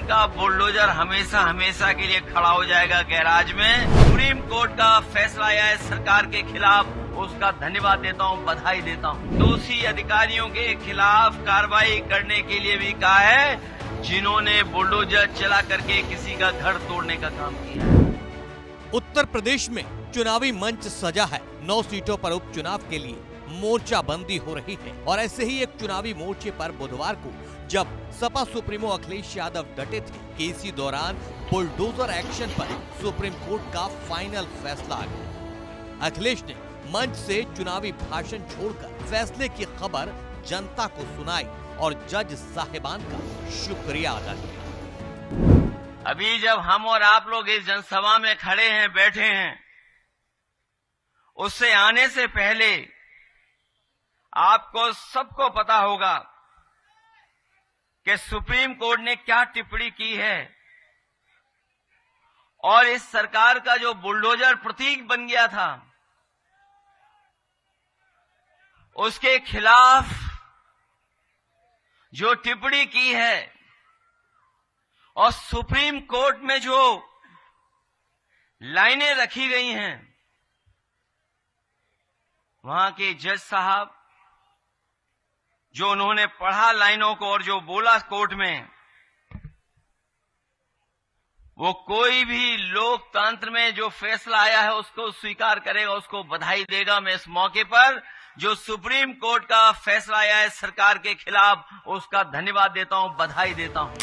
उनका बुलडोजर हमेशा हमेशा के लिए खड़ा हो जाएगा गैराज में। सुप्रीम कोर्ट का फैसला आया है सरकार के खिलाफ, उसका धन्यवाद देता हूं, बधाई देता हूं। दोषी अधिकारियों के खिलाफ कार्रवाई करने के लिए भी कहा है जिन्होंने बुलडोजर चला करके किसी का घर तोड़ने का काम किया है। उत्तर प्रदेश में चुनावी मंच सजा है। 9 सीटों पर उपचुनाव के लिए मोर्चाबंदी हो रही है और ऐसे ही एक चुनावी मोर्चे पर बुधवार को जब सपा सुप्रीमो अखिलेश यादव डटे थे कि इसी दौरान बुलडोजर एक्शन पर सुप्रीम कोर्ट का फाइनल फैसला आ गया। अखिलेश ने मंच से चुनावी भाषण छोड़कर फैसले की खबर जनता को सुनाई और जज साहिबान का शुक्रिया अदा किया। अभी जब हम और आप लोग इस जनसभा में खड़े हैं, बैठे हैं, उससे आने से पहले आपको सबको पता होगा कि सुप्रीम कोर्ट ने क्या टिप्पणी की है और इस सरकार का जो बुलडोजर प्रतीक बन गया था उसके खिलाफ जो टिप्पणी की है और सुप्रीम कोर्ट में जो लाइनें रखी गई हैं, वहां के जज साहब जो उन्होंने पढ़ा लाइनों को और जो बोला कोर्ट में, वो कोई भी लोकतंत्र में जो फैसला आया है उसको स्वीकार करेगा, उसको बधाई देगा। मैं इस मौके पर जो सुप्रीम कोर्ट का फैसला आया है सरकार के खिलाफ, उसका धन्यवाद देता हूं, बधाई देता हूं।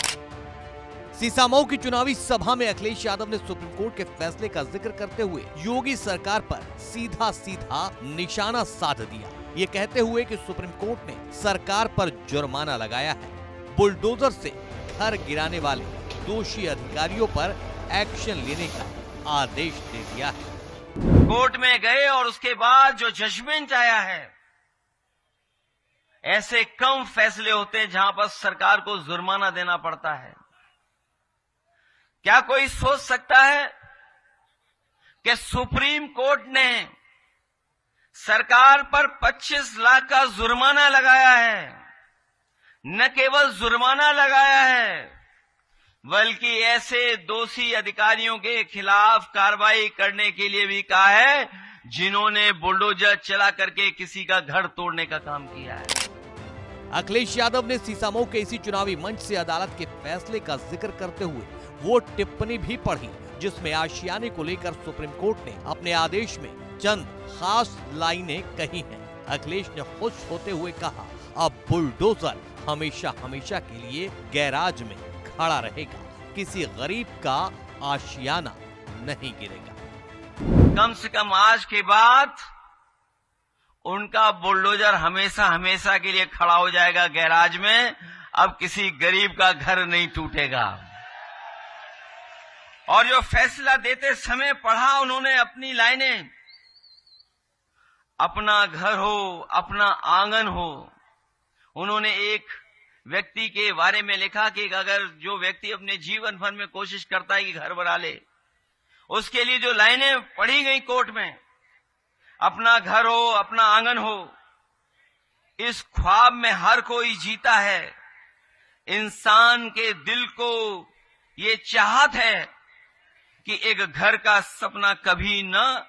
सीसामऊ की चुनावी सभा में अखिलेश यादव ने सुप्रीम कोर्ट के फैसले का जिक्र करते हुए योगी सरकार पर सीधा सीधा निशाना साध दिया, ये कहते हुए कि सुप्रीम कोर्ट ने सरकार पर जुर्माना लगाया है, बुलडोजर से घर गिराने वाले दोषी अधिकारियों पर एक्शन लेने का आदेश दे दिया है। कोर्ट में गए और उसके बाद जो जजमेंट आया है, ऐसे कम फैसले होते हैं जहां पर सरकार को जुर्माना देना पड़ता है। क्या कोई सोच सकता है कि सुप्रीम कोर्ट ने सरकार पर 25 लाख का जुर्माना लगाया है? न केवल जुर्माना लगाया है बल्कि ऐसे दोषी अधिकारियों के खिलाफ कार्रवाई करने के लिए भी कहा है जिन्होंने बुलडोजर चला करके किसी का घर तोड़ने का काम किया है। अखिलेश यादव ने सीसामऊ के इसी चुनावी मंच से अदालत के फैसले का जिक्र करते हुए वो टिप्पणी भी पढ़ी जिसमें आशियाने को लेकर सुप्रीम कोर्ट ने अपने आदेश में चंद खास लाइनें कही हैं। अखिलेश ने खुश होते हुए कहा, अब बुलडोजर हमेशा हमेशा के लिए गैराज में खड़ा रहेगा, किसी गरीब का आशियाना नहीं गिरेगा। कम से कम आज के बाद उनका बुलडोजर हमेशा हमेशा के लिए खड़ा हो जाएगा गैराज में, अब किसी गरीब का घर नहीं टूटेगा। और जो फैसला देते समय पढ़ा उन्होंने अपनी लाइनें, अपना घर हो, अपना आंगन हो। उन्होंने एक व्यक्ति के बारे में लिखा कि अगर जो व्यक्ति अपने जीवन भर में कोशिश करता है कि घर बना ले, उसके लिए जो लाइनें पढ़ी गई कोर्ट में, अपना घर हो, अपना आंगन हो, इस ख्वाब में हर कोई जीता है। इंसान के दिल को ये चाहत है कि एक घर का सपना कभी न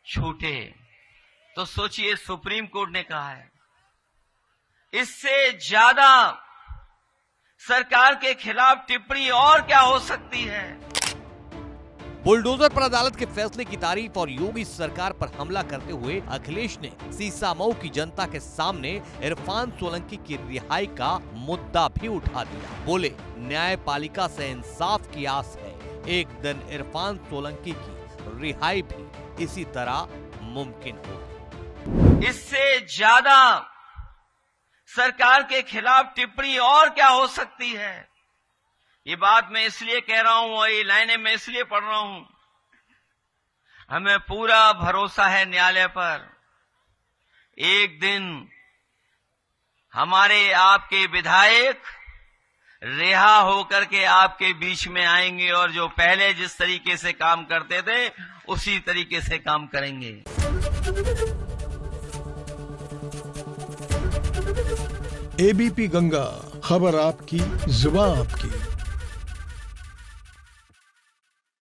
छूटे। तो सोचिए, सुप्रीम कोर्ट ने कहा है, इससे ज्यादा सरकार के खिलाफ टिप्पणी और क्या हो सकती है। बुलडोजर पर अदालत के फैसले की तारीफ और योगी सरकार पर हमला करते हुए अखिलेश ने सीसामऊ की जनता के सामने इरफान सोलंकी की रिहाई का मुद्दा भी उठा दिया। बोले, न्यायपालिका से इंसाफ की आस है, एक दिन इरफान सोलंकी की रिहाई भी इसी तरह मुमकिन होगी। इससे ज्यादा सरकार के खिलाफ टिप्पणी और क्या हो सकती है। ये बात मैं इसलिए कह रहा हूं और ये लाइनें मैं इसलिए पढ़ रहा हूं, हमें पूरा भरोसा है न्यायालय पर। एक दिन हमारे आपके विधायक रिहा होकर के आपके बीच में आएंगे और जो पहले जिस तरीके से काम करते थे उसी तरीके से काम करेंगे। एबीपी गंगा, खबर आपकी, जुबान आपकी।